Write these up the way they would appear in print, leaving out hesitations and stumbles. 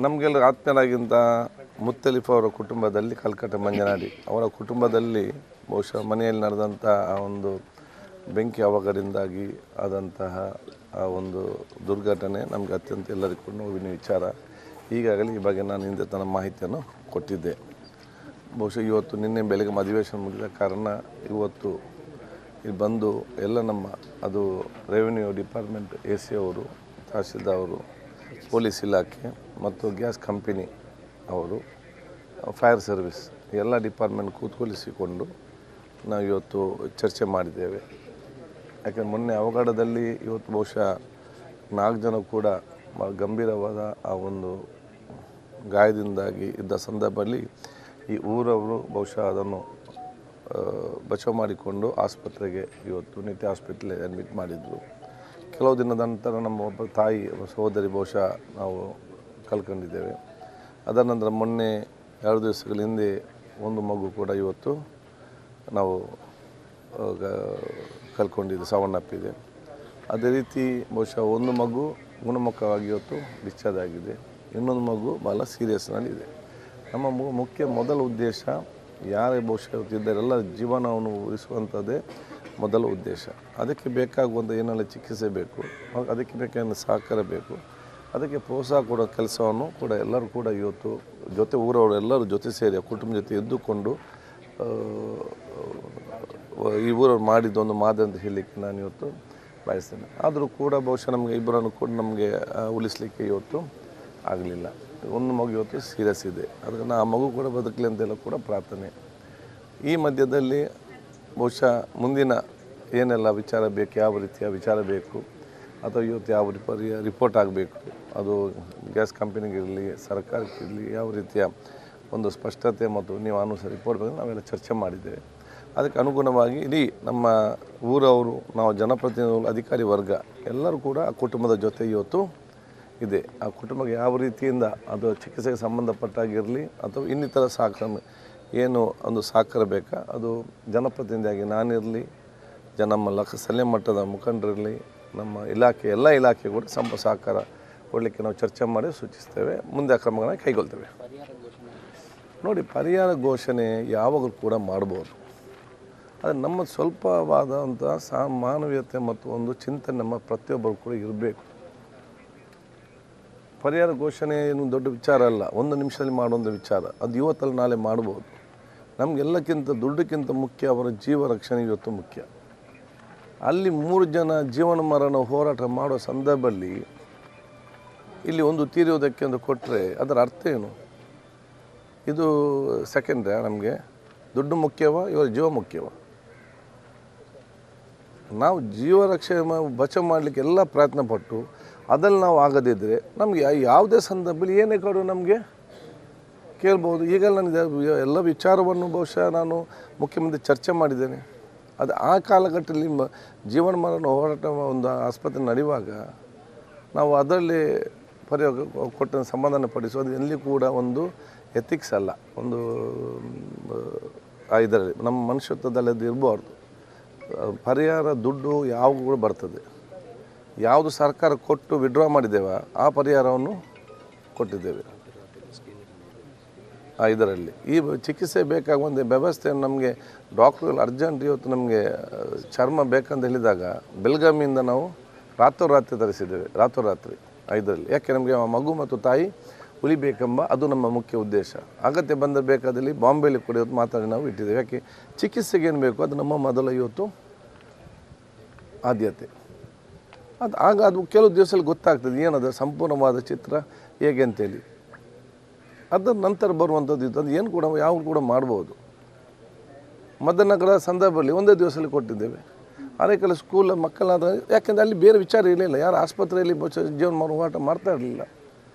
ನಮಗೆಲ್ಲ ಆತ್ಮೀಯರಾಗಿಂತ ಮುತ್ತಲಿಫ್ ಅವರ ಕುಟುಂಬದಲ್ಲಿ ಕಲ್ಕಟ್ಟ ಮಂಜನಾಡಿ ಅವರ ಕುಟುಂಬದಲ್ಲಿ ಬಹುಶಃ ಮನೆಯಲ್ಲಿ ನಡೆದಂಥ ಆ ಒಂದು ಬೆಂಕಿ ಅವಘಡದಿಂದಾಗಿ ಆದಂತಹ ಆ ಒಂದು ದುರ್ಘಟನೆ ನಮಗೆ ಅತ್ಯಂತ ಎಲ್ಲರಿಗೂ ಕೂಡ ನೋವಿನ ವಿಚಾರ. ಈಗಾಗಲೇ ಈ ಬಗ್ಗೆ ನಾನು ಹಿಂದೆ ತನ್ನ ಮಾಹಿತಿಯನ್ನು ಕೊಟ್ಟಿದ್ದೆ. ಬಹುಶಃ ಇವತ್ತು ನಿನ್ನೆ ಬೆಳಗ್ಗೆ ಅಧಿವೇಶನ ಮುಗಿದ ಕಾರಣ ಇವತ್ತು ಇಲ್ಲಿ ಬಂದು ಎಲ್ಲ ನಮ್ಮ ಅದು ರೆವಿನ್ಯೂ ಡಿಪಾರ್ಟ್ಮೆಂಟ್ AC ಅವರು, ತಹಸೀಲ್ದಾರ್ ಅವರು, ಪೊಲೀಸ್ ಇಲಾಖೆ ಮತ್ತು ಗ್ಯಾಸ್ ಕಂಪನಿ ಅವರು, ಫೈರ್ ಸರ್ವಿಸ್ ಎಲ್ಲ ಡಿಪಾರ್ಟ್ಮೆಂಟ್ ಕೂತ್ಕೊಳಿಸಿಕೊಂಡು ನಾವು ಇವತ್ತು ಚರ್ಚೆ ಮಾಡಿದ್ದೇವೆ. ಯಾಕೆಂದರೆ ಮೊನ್ನೆ ಅವಘಡದಲ್ಲಿ ಇವತ್ತು ಬಹುಶಃ 4 ಜನ ಕೂಡ ಗಂಭೀರವಾದ ಆ ಒಂದು ಗಾಯದಿಂದಾಗಿ ಇದ್ದ ಸಂದರ್ಭದಲ್ಲಿ ಈ ಊರವರು ಬಹುಶಃ ಅದನ್ನು ಬಚಾವ್ ಮಾಡಿಕೊಂಡು ಆಸ್ಪತ್ರೆಗೆ ಇವತ್ತು ನಿತ್ಯ ಹಾಸ್ಪಿಟಲ್ ಅಡ್ಮಿಟ್ ಮಾಡಿದರು. ಕೆಲವು ದಿನದ ನಂತರ ನಮ್ಮ ಒಬ್ಬ ತಾಯಿ ಸಹೋದರಿ ಬಹುಶಃ ನಾವು ಕಳ್ಕೊಂಡಿದ್ದೇವೆ. ಅದರ ನಂತರ ಮೊನ್ನೆ 2 ದಿವಸಗಳ ಹಿಂದೆ ಒಂದು ಮಗು ಕೂಡ ಇವತ್ತು ನಾವು ಕಳ್ಕೊಂಡಿದ್ದು ಸಾವನ್ನಪ್ಪಿದೆ. ಅದೇ ರೀತಿ ಬಹುಶಃ ಒಂದು ಮಗು ಗುಣಮುಖವಾಗಿ ಇವತ್ತು ಡಿಸ್ಚಾರ್ಜ್ ಆಗಿದೆ, ಇನ್ನೊಂದು ಮಗು ಭಾಳ ಸೀರಿಯಸ್ನಲ್ಲಿದೆ. ನಮ್ಮ ಮೊದಲ ಉದ್ದೇಶ ಯಾರೇ ಬಹುಶಃ ಇದ್ದಾರೆಲ್ಲ ಜೀವನವನ್ನು ಉಳಿಸುವಂಥದ್ದೇ ಮೊದಲ ಉದ್ದೇಶ. ಅದಕ್ಕೆ ಬೇಕಾಗುವಂಥ ಏನೆಲ್ಲ ಚಿಕಿತ್ಸೆ ಬೇಕು, ಅದಕ್ಕೆ ಬೇಕಾದ ಸಹಕಾರ ಬೇಕು, ಅದಕ್ಕೆ ಪ್ರೋತ್ಸಾಹ ಕೊಡೋ ಕೆಲಸವನ್ನು ಕೂಡ ಎಲ್ಲರೂ ಕೂಡ ಇವತ್ತು ಊರವರು ಎಲ್ಲರೂ ಜೊತೆ ಸೇರಿ ಕುಟುಂಬ ಜೊತೆ ಎದ್ದುಕೊಂಡು ಈ ಊರವ್ರು ಮಾಡಿದ್ದೊಂದು ಮಾದರಿ ಅಂತ ಹೇಳಲಿಕ್ಕೆ ನಾನು ಇವತ್ತು ಬಯಸ್ತೇನೆ. ಆದರೂ ಕೂಡ ಬಹುಶಃ ನಮಗೆ ಇಬ್ಬರನ್ನು ಕೂಡ ನಮಗೆ ಉಳಿಸಲಿಕ್ಕೆ ಇವತ್ತು ಆಗಲಿಲ್ಲ. ಒಂದು ಮಗು ಇವತ್ತು ಸೀರಿಯಸ್ ಇದೆ, ಅದಕ್ಕೆ ಆ ಮಗು ಕೂಡ ಬದುಕಲಿ ಅಂತೆಲ್ಲ ಕೂಡ ಪ್ರಾರ್ಥನೆ. ಈ ಮಧ್ಯದಲ್ಲಿ ಬಹುಶಃ ಮುಂದಿನ ಏನೆಲ್ಲ ವಿಚಾರ ಬೇಕು, ಯಾವ ರೀತಿಯ ವಿಚಾರ ಬೇಕು ಅಥವಾ ಇವತ್ತು ಯಾವ ರಿಪೋರ್ಟ್ ಆಗಬೇಕು, ಅದು ಗ್ಯಾಸ್ ಕಂಪನಿಗಿರಲಿ ಸರ್ಕಾರಕ್ಕಿರಲಿ ಯಾವ ರೀತಿಯ ಒಂದು ಸ್ಪಷ್ಟತೆ ಮತ್ತು ನೀವು ಅನುಸಾರ ರಿಪೋರ್ಟ್ ಬಗ್ಗೆ ನಾವೆಲ್ಲ ಚರ್ಚೆ ಮಾಡಿದ್ದೇವೆ. ಅದಕ್ಕೆ ಅನುಗುಣವಾಗಿ ಇಡೀ ನಮ್ಮ ಊರವರು, ನಾವು ಜನಪ್ರತಿನಿಧಿಗಳು, ಅಧಿಕಾರಿ ವರ್ಗ ಎಲ್ಲರೂ ಕೂಡ ಆ ಕುಟುಂಬದ ಜೊತೆ ಇವತ್ತು ಇದೆ. ಆ ಕುಟುಂಬಕ್ಕೆ ಯಾವ ರೀತಿಯಿಂದ ಅದು ಚಿಕಿತ್ಸೆಗೆ ಸಂಬಂಧಪಟ್ಟಾಗಿರಲಿ ಅಥವಾ ಇನ್ನಿತರ ಸಹಕಾರ ಏನು ಒಂದು ಸಹಕಾರ ಬೇಕಾ, ಅದು ಜನಪ್ರತಿನಿಧಿಯಾಗಿ ನಾನಿರಲಿ, ನಮ್ಮ ಸ್ಥಳೀಯ ಮಟ್ಟದ ಮುಖಂಡರಿರಲಿ, ನಮ್ಮ ಇಲಾಖೆ ಎಲ್ಲ ಇಲಾಖೆ ಕೂಡ ಸಹಕಾರ ಕೊಡಲಿಕ್ಕೆ ನಾವು ಚರ್ಚೆ ಮಾಡಿ ಸೂಚಿಸ್ತೇವೆ. ಮುಂದೆ ಕ್ರಮಗಳನ್ನು ಕೈಗೊಳ್ತೇವೆ. ನೋಡಿ, ಪರಿಹಾರ ಘೋಷಣೆ ಯಾವಾಗಲೂ ಕೂಡ ಮಾಡ್ಬೋದು, ಆದರೆ ನಮ್ಮ ಸ್ವಲ್ಪವಾದಂಥ ಮಾನವೀಯತೆ ಮತ್ತು ಒಂದು ಚಿಂತನೆ ನಮ್ಮ ಪ್ರತಿಯೊಬ್ಬರು ಕೂಡ ಇರಬೇಕು. ಪರಿಹಾರ ಘೋಷಣೆ ಏನು ದೊಡ್ಡ ವಿಚಾರ ಅಲ್ಲ, 1 ನಿಮಿಷದಲ್ಲಿ ಮಾಡುವಂಥ ವಿಚಾರ. ಅದು ಇವತ್ತಲ್ಲಿ ನಾಳೆ ಮಾಡ್ಬೋದು. ನಮಗೆಲ್ಲಕ್ಕಿಂತ ದುಡ್ಡಕ್ಕಿಂತ ಮುಖ್ಯ ಅವರ ಜೀವ ರಕ್ಷಣೆ ಇವತ್ತು ಮುಖ್ಯ. ಅಲ್ಲಿ 3 ಜನ ಜೀವನ ಮರಣ ಹೋರಾಟ ಮಾಡೋ ಸಂದರ್ಭದಲ್ಲಿ ಇಲ್ಲಿ ಒಂದು ತೀರುವುದಕ್ಕೆ ಒಂದು ಕೊಟ್ಟರೆ ಅದರ ಅರ್ಥ ಏನು? ಇದು ಸೆಕೆಂಡ್ರಿ. ನಮಗೆ ದುಡ್ಡು ಮುಖ್ಯವ, ಇವರ ಜೀವ ಮುಖ್ಯವ? ನಾವು ಜೀವ ರಕ್ಷಣೆ ಬಚಾವ್ ಮಾಡಲಿಕ್ಕೆ ಎಲ್ಲ ಪ್ರಯತ್ನ ಪಟ್ಟು ಅದಲ್ಲಿ ನಾವು ಆಗದಿದ್ದರೆ ನಮಗೆ ಯಾವುದೇ ಸಂದರ್ಭದಲ್ಲಿ ಏನೇ ಕಡು ನಮಗೆ ಕೇಳ್ಬೋದು. ಈಗ ನನಗೆ ಎಲ್ಲ ವಿಚಾರವನ್ನು ಬಹುಶಃ ನಾನು ಮುಖ್ಯಮಂತ್ರಿ ಚರ್ಚೆ ಮಾಡಿದ್ದೇನೆ. ಅದು ಆ ಕಾಲಘಟ್ಟದಲ್ಲಿ ಜೀವನ ಮರಣ ಹೋರಾಟ ಒಂದು ಆಸ್ಪತ್ರೆ ನಡೆಯುವಾಗ ನಾವು ಅದರಲ್ಲಿ ಕೊಟ್ಟ ಸಮಾಧಾನ ಪಡಿಸೋದು ಎಲ್ಲಿ ಕೂಡ ಒಂದು ಎಥಿಕ್ಸ್ ಅಲ್ಲ, ಒಂದು ಇದರಲ್ಲಿ ನಮ್ಮ ಮನುಷ್ಯತ್ವದಲ್ಲಿ ಅದು ಇರಬಾರ್ದು. ಪರಿಹಾರ ದುಡ್ಡು ಯಾವಾಗ ಕೂಡ ಬರ್ತದೆ. ಯಾವುದು ಸರ್ಕಾರ ಕೊಟ್ಟು ವಿಡ್ರಾ ಮಾಡಿದ್ದೇವೆ ಆ ಪರಿಹಾರವನ್ನು ಕೊಟ್ಟಿದ್ದೇವೆ. ಇದರಲ್ಲಿ ಈ ಚಿಕಿತ್ಸೆ ಬೇಕಾಗುವಂಥ ವ್ಯವಸ್ಥೆಯನ್ನು ನಮಗೆ ಡಾಕ್ಟ್ರುಗಳು ಅರ್ಜೆಂಟ್ ಇವತ್ತು ನಮಗೆ ಚರ್ಮ ಬೇಕಂತ ಹೇಳಿದಾಗ ಬೆಳಗಾವಿಯಿಂದ ನಾವು ರಾತ್ರೋರಾತ್ರಿ ತರಿಸಿದ್ದೇವೆ, ರಾತ್ರೋರಾತ್ರಿ ಇದರಲ್ಲಿ. ಯಾಕೆ ನಮಗೆ ಮಗು ಮತ್ತು ತಾಯಿ ಉಳಿಬೇಕೆಂಬ ಅದು ನಮ್ಮ ಮುಖ್ಯ ಉದ್ದೇಶ. ಅಗತ್ಯ ಬಂದ ಬೇಕಾದಲ್ಲಿ ಬಾಂಬೆಯಲ್ಲಿ ಕೂಡ ಇವತ್ತು ಮಾತಾಡಿ ನಾವು ಇಟ್ಟಿದ್ದೇವೆ. ಯಾಕೆ ಚಿಕಿತ್ಸೆಗೆ ಏನು ಬೇಕು ಅದು ನಮ್ಮ ಮೊದಲ ಇವತ್ತು ಆದ್ಯತೆ. ಅದು ಕೆಲವು ದಿವಸದಲ್ಲಿ ಗೊತ್ತಾಗ್ತದೆ ಏನದು ಸಂಪೂರ್ಣವಾದ ಚಿತ್ರ ಹೇಗೆ ಅಂತೇಳಿ. ಅದರ ನಂತರ ಬರುವಂಥದ್ದು ಇತ್ತು, ಅದು ಏನು ಕೂಡ ಯಾವ ಕೂಡ ಮಾಡ್ಬೋದು. ಮಧ್ಯಾಹ್ನಗಳ ಸಂದರ್ಭದಲ್ಲಿ ಒಂದೇ ದಿವಸದಲ್ಲಿ ಕೊಟ್ಟಿದ್ದೇವೆ. ಅನೇಕ ಸ್ಕೂಲ್ ಮಕ್ಕಳಾದ, ಯಾಕೆಂದರೆ ಅಲ್ಲಿ ಬೇರೆ ವಿಚಾರ ಇರಲಿಲ್ಲ, ಯಾರು ಆಸ್ಪತ್ರೆಯಲ್ಲಿ ಜೀವನ ಹೋರಾಟ ಮಾಡ್ತಾ ಇರಲಿಲ್ಲ.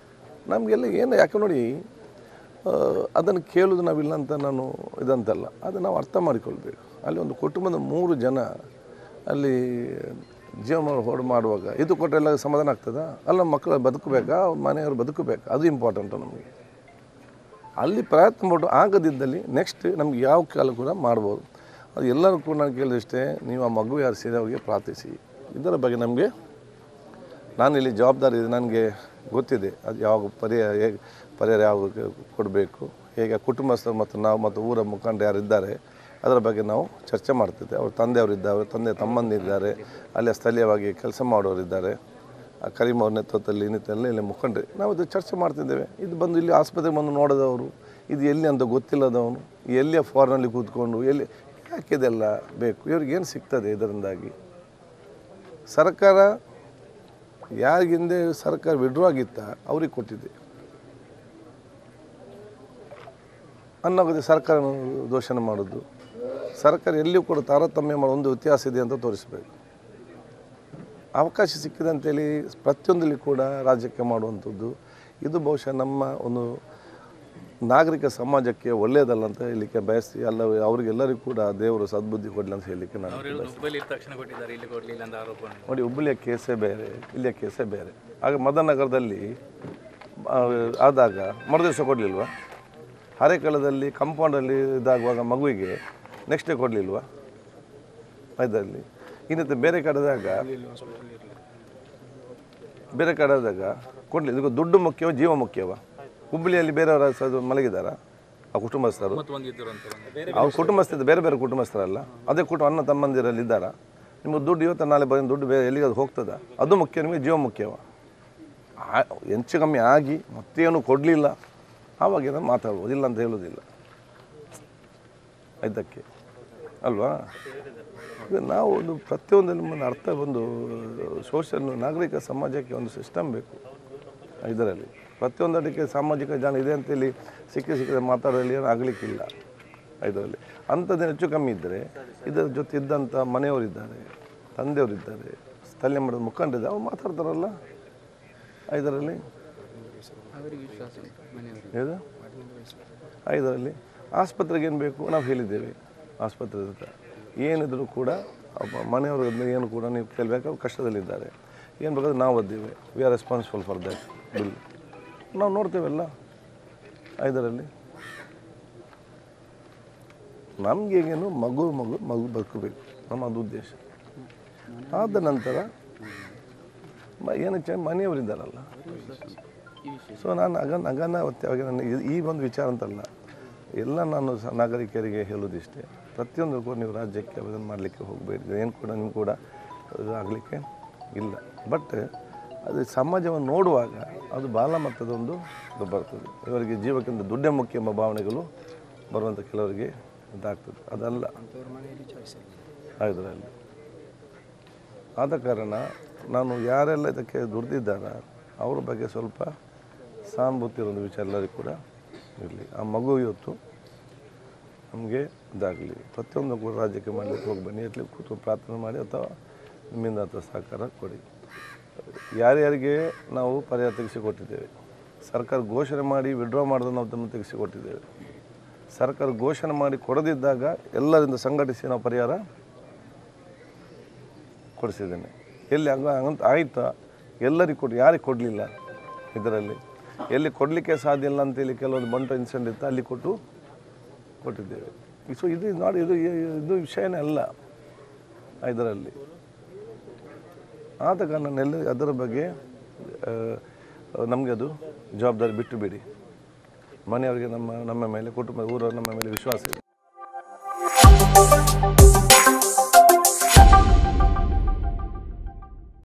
ನಮಗೆಲ್ಲ ಏನು ಯಾಕೆ ನೋಡಿ, ಅದನ್ನು ಕೇಳೋದು ನಾವಿಲ್ಲ ಅಂತ ನಾನು ಇದಂತಲ್ಲ, ಅದು ನಾವು ಅರ್ಥ ಮಾಡಿಕೊಳ್ಬೇಕು. ಅಲ್ಲಿ ಒಂದು ಕುಟುಂಬದ 3 ಜನ ಅಲ್ಲಿ ಜೀವನ ಹೋರಾಟ ಮಾಡುವಾಗ ಇದು ಕೊಟ್ಟರೆಲ್ಲ ಸಮಾಧಾನ ಆಗ್ತದಾ? ಅಲ್ಲ, ಮಕ್ಕಳು ಬದುಕಬೇಕಾ, ಮನೆಯವರು ಬದುಕಬೇಕಾ? ಅದು ಇಂಪಾರ್ಟೆಂಟು ನಮಗೆ. ಅಲ್ಲಿ ಪ್ರಯತ್ನ ಪಟ್ಟು ಆಗದಿದ್ದಲ್ಲಿ ನೆಕ್ಸ್ಟ್ ನಮ್ಗೆ ಯಾವ ಕಾಲ ಕೂಡ ಮಾಡ್ಬೋದು. ಅದು ಎಲ್ಲರೂ ಕೂಡ ನಾನು ಕೇಳಿದಷ್ಟೇ, ನೀವು ಆ ಮಗು ಯಾರು ಸೇರಿ ಅವರಿಗೆ ಪ್ರಾರ್ಥಿಸಿ. ಇದರ ಬಗ್ಗೆ ನಮಗೆ ನಾನಿಲ್ಲಿ ಜವಾಬ್ದಾರಿ ಇದೆ, ನನಗೆ ಗೊತ್ತಿದೆ ಅದು ಯಾವಾಗ ಪರಿಹಾರ ಯಾವಾಗ ಕೊಡಬೇಕು, ಹೇಗೆ ಕುಟುಂಬಸ್ಥರು ಮತ್ತು ನಾವು ಮತ್ತು ಊರ ಮುಖಂಡರು ಯಾರಿದ್ದಾರೆ ಅದರ ಬಗ್ಗೆ ನಾವು ಚರ್ಚೆ ಮಾಡ್ತಿದ್ದೆ. ಅವ್ರ ತಂದೆಯವರಿದ್ದಾರೆ, ತಂದೆ ತಮ್ಮಂದಿದ್ದಾರೆ, ಅಲ್ಲಿ ಸ್ಥಳೀಯವಾಗಿ ಕೆಲಸ ಮಾಡೋರಿದ್ದಾರೆ, ಕರೀಮ್ ಅವ್ರ ನೇತೃತ್ವದಲ್ಲಿ ಇಲ್ಲಿ ಮುಖಂಡರು ನಾವು ಇದು ಚರ್ಚೆ ಮಾಡ್ತಿದ್ದೇವೆ. ಇದು ಬಂದು ಇಲ್ಲಿ ಆಸ್ಪತ್ರೆಗೆ ಬಂದು ನೋಡಿದವರು, ಇದು ಎಲ್ಲಿ ಅಂತ ಗೊತ್ತಿಲ್ಲದವನು, ಎಲ್ಲಿಯ ಫಾರ್ನಲ್ಲಿ ಕೂತ್ಕೊಂಡು ಎಲ್ಲಿ ಯಾಕೆ ಇದೆಲ್ಲ ಬೇಕು, ಇವ್ರಿಗೇನು ಸಿಗ್ತದೆ ಇದರಿಂದಾಗಿ? ಸರ್ಕಾರ ಯಾರಿಗಿಂದೆ ಸರ್ಕಾರ ವಿಡ್ರಾ ಆಗಿತ್ತ ಅವ್ರಿಗೆ ಕೊಟ್ಟಿದೆ ಅನ್ನೋದು ಸರ್ಕಾರ ದೋಷಣೆ ಮಾಡೋದು. ಸರ್ಕಾರ ಎಲ್ಲಿಯೂ ಕೂಡ ತಾರತಮ್ಯ ಮಾಡೋ ಒಂದು ವ್ಯತ್ಯಾಸ ಇದೆ ಅಂತ ತೋರಿಸಬೇಕು. ಅವಕಾಶ ಸಿಕ್ಕಿದಂತೇಳಿ ಪ್ರತಿಯೊಂದರಲ್ಲಿ ಕೂಡ ರಾಜ್ಯಕ್ಕೆ ಮಾಡುವಂಥದ್ದು ಇದು ಬಹುಶಃ ನಮ್ಮ ಒಂದು ನಾಗರಿಕ ಸಮಾಜಕ್ಕೆ ಒಳ್ಳೆಯದಲ್ಲ ಅಂತ ಹೇಳಲಿಕ್ಕೆ ಬಯಸಿ, ಅವರಿಗೆಲ್ಲರಿಗೂ ಕೂಡ ದೇವರು ಸದ್ಬುದ್ಧಿ ಕೊಡಲಿ ಅಂತ ಹೇಳಲಿಕ್ಕೆ ನಾನು ನೋಡಿ. ಹುಬ್ಬಳ್ಳಿಯ ಕೇಸೇ ಬೇರೆ, ಇಲ್ಲಿಯ ಕೇಸೇ ಬೇರೆ. ಆಗ ಮದನಗರದಲ್ಲಿ ಆದಾಗ ಮರುದಿವಸ ಕೊಡಲಿಲ್ವಾ? ಹರೇಕಾಲದಲ್ಲಿ ಕಂಪೌಂಡಲ್ಲಿ ಇದಾಗುವಾಗ ಮಗುವಿಗೆ ನೆಕ್ಸ್ಟ್ ಡೇ ಕೊಡಲಿಲ್ವಾ? ಇದರಲ್ಲಿ ಇನ್ನಿತ್ತು ಬೇರೆ ಕಡೆದಾಗ ಕೊಡಲಿ. ಇದಕ್ಕೆ ದುಡ್ಡು ಮುಖ್ಯವ, ಜೀವ ಮುಖ್ಯವ? ಹುಬ್ಬಳ್ಳಿಯಲ್ಲಿ ಬೇರೆಯವರ ಮಲಗಿದಾರ ಆ ಕುಟುಂಬಸ್ಥರು, ಅವ್ರ ಕುಟುಂಬಸ್ಥರು ಬೇರೆ ಬೇರೆ ಕುಟುಂಬಸ್ಥರಲ್ಲ, ಅದೇ ಅಣ್ಣ ತಮ್ಮಂದಿರಲ್ಲಿ ಇದ್ದಾರ. ನಿಮಗೆ ದುಡ್ಡು ಇವತ್ತು ನಾಳೆ ಬಂದು ದುಡ್ಡು ಬೇರೆ ಎಲ್ಲಿಗೆ ಅದು ಹೋಗ್ತದ? ಅದು ಮುಖ್ಯ, ನಿಮಗೆ ಜೀವ ಮುಖ್ಯವ? ಹೆಚ್ಚು ಕಮ್ಮಿ ಆಗಿ ಮತ್ತೇನು ಕೊಡಲಿಲ್ಲ ಆವಾಗ ಮಾತಾಡ್ಬೋದು, ಇಲ್ಲ ಅಂತ ಹೇಳೋದಿಲ್ಲ ಇದಕ್ಕೆ ಅಲ್ವಾ? ನಾವು ಒಂದು ಪ್ರತಿಯೊಂದು ನಮ್ಮನ್ನು ಅರ್ಥ ಒಂದು ಸೋಷಿಯಲ್ ನಾಗರಿಕ ಸಮಾಜಕ್ಕೆ ಒಂದು ಸಿಸ್ಟಮ್ ಬೇಕು. ಇದರಲ್ಲಿ ಪ್ರತಿಯೊಂದಕ್ಕೆ ಸಾಮಾಜಿಕ ಜಾಣ ಇದೆ ಅಂತೇಳಿ ಸಿಕ್ಕಿದ ಮಾತಾಡೋಲ್ಲಿ ಏನು ಆಗಲಿಕ್ಕಿಲ್ಲ. ಇದರಲ್ಲಿ ಅಂಥದ್ದು ಹೆಚ್ಚು ಕಮ್ಮಿ ಇದ್ದರೆ ಇದರ ಜೊತೆ ಇದ್ದಂಥ ಮನೆಯವರಿದ್ದಾರೆ, ತಂದೆಯವರಿದ್ದಾರೆ, ಸ್ಥಳೀಯ ಮಟ್ಟದ ಮುಖಂಡರಿದ್ದಾರೆ, ಅವ್ರು ಮಾತಾಡ್ತಾರಲ್ಲ. ಇದರಲ್ಲಿ ಇದರಲ್ಲಿ ಆಸ್ಪತ್ರೆಗೆ ಏನು ಬೇಕು ನಾವು ಹೇಳಿದ್ದೇವೆ. ಆಸ್ಪತ್ರೆ ಏನಿದ್ರು ಕೂಡ ಮನೆಯವರು ಏನು ಕೂಡ ನೀವು ಕೇಳಬೇಕು, ಅವ್ರು ಕಷ್ಟದಲ್ಲಿದ್ದಾರೆ, ಏನು ಬೇಕಾದ್ರೆ ನಾವು ಓದ್ದೀವಿ, we are responsible for that bill, ನಾವು ನೋಡ್ತೇವಲ್ಲ. ಇದರಲ್ಲಿ ನಮಗೇನು ಮಗು ಬದುಕಬೇಕು, ಅದು ಉದ್ದೇಶ. ಆದ ನಂತರ ಏನಕ್ಕೆ ಮನೆಯವರಿದ್ದಾರಲ್ಲ. ಸೊ ನಾನು ಅಗನವತ್ಯವಾಗಿ ಈ ಒಂದು ವಿಚಾರ ಅಂತಲ್ಲ, ಎಲ್ಲ ನಾನು ನಾಗರಿಕರಿಗೆ ಹೇಳೋದಿಷ್ಟೇ, ಪ್ರತಿಯೊಂದಕ್ಕೂ ನೀವು ರಾಜ್ಯಕ್ಕೆ ಅದನ್ನು ಮಾಡಲಿಕ್ಕೆ ಹೋಗಬೇಡಿ. ಏನು ಕೂಡ ನಿಮ್ಗೆ ಕೂಡ ಆಗಲಿಕ್ಕೆ ಇಲ್ಲ. ಬಟ್ ಅದು ಸಮಾಜವನ್ನು ನೋಡುವಾಗ ಅದು ಬಾಲ ಮಟ್ಟದೊಂದು ಇದು ಬರ್ತದೆ. ಇವರಿಗೆ ಜೀವಕ್ಕಿಂತ ದುಡ್ಡೇ ಮುಖ್ಯ ಎಂಬ ಭಾವನೆಗಳು ಬರುವಂಥ ಕೆಲವರಿಗೆ ಇದಾಗ್ತದೆ. ಅದಲ್ಲ ಇದರಲ್ಲಿ. ಆದ ಕಾರಣ ನಾನು ಯಾರೆಲ್ಲ ಇದಕ್ಕೆ ದುಡ್ದಿದ್ದಾರ ಅವ್ರ ಬಗ್ಗೆ ಸ್ವಲ್ಪ ಸಹಾನುಭೂತಿ ಇರೋದು ವಿಚಾರ ಎಲ್ಲರಿಗೂ ಕೂಡ ಇರಲಿ. ಆ ಮಗು ಇವತ್ತು ನಮಗೆ ಇದಾಗಲಿ, ಪ್ರತಿಯೊಂದು ಕೂಡ ರಾಜ್ಯಕ್ಕೆ ಮಾಡಲಿಕ್ಕೆ ಹೋಗಿ ಬನ್ನಿ, ಅಟ್ಲಿ ಕೂತು ಪ್ರಾರ್ಥನೆ ಮಾಡಿ ಅಥವಾ ನಿಮ್ಮಿಂದ ಅಥವಾ ಸಹಕಾರ ಕೊಡಿ. ಯಾರ್ಯಾರಿಗೆ ನಾವು ಪರಿಹಾರ ತೆಗೆಸಿಕೊಟ್ಟಿದ್ದೇವೆ, ಸರ್ಕಾರ ಘೋಷಣೆ ಮಾಡಿ ವಿಡ್ರಾ ಮಾಡೋದನ್ನು ನಾವು ತಮ್ಮ ತೆಗೆಸಿಕೊಟ್ಟಿದ್ದೇವೆ. ಸರ್ಕಾರ ಘೋಷಣೆ ಮಾಡಿ ಕೊಡದಿದ್ದಾಗ ಎಲ್ಲರಿಂದ ಸಂಘಟಿಸಿ ನಾವು ಪರಿಹಾರ ಕೊಡಿಸಿದ್ದೇನೆ. ಎಲ್ಲಿ ಹಂಗಂತ ಆಯಿತಾ ಎಲ್ಲರಿಗೂ ಕೊಟ್ಟು ಯಾರಿಗೆ ಕೊಡಲಿಲ್ಲ? ಇದರಲ್ಲಿ ಎಲ್ಲಿ ಕೊಡಲಿಕ್ಕೆ ಸಾಧ್ಯ ಇಲ್ಲ ಅಂತೇಳಿ ಕೆಲವೊಂದು ಬಂಟು ಇನ್ಸಿಡೆಂಟ್ ಇತ್ತು, ಅಲ್ಲಿ ಕೊಟ್ಟಿದ್ದೇವೆ. ಸೊ ಇದು ನೋಡಿ, ಇದು ವಿಷಯನೇ ಅಲ್ಲ ಇದರಲ್ಲಿ. ಆದ ಕಾರಣ ಅದರ ಬಗ್ಗೆ ನಮಗೆ ಅದು ಜವಾಬ್ದಾರಿ ಬಿಟ್ಟು ಬಿಡಿ. ಮನೆಯವರಿಗೆ ನಮ್ಮ ಮೇಲೆ, ಕುಟುಂಬ ಊರವ್ರ ನಮ್ಮ ಮೇಲೆ ವಿಶ್ವಾಸ ಇದೆ.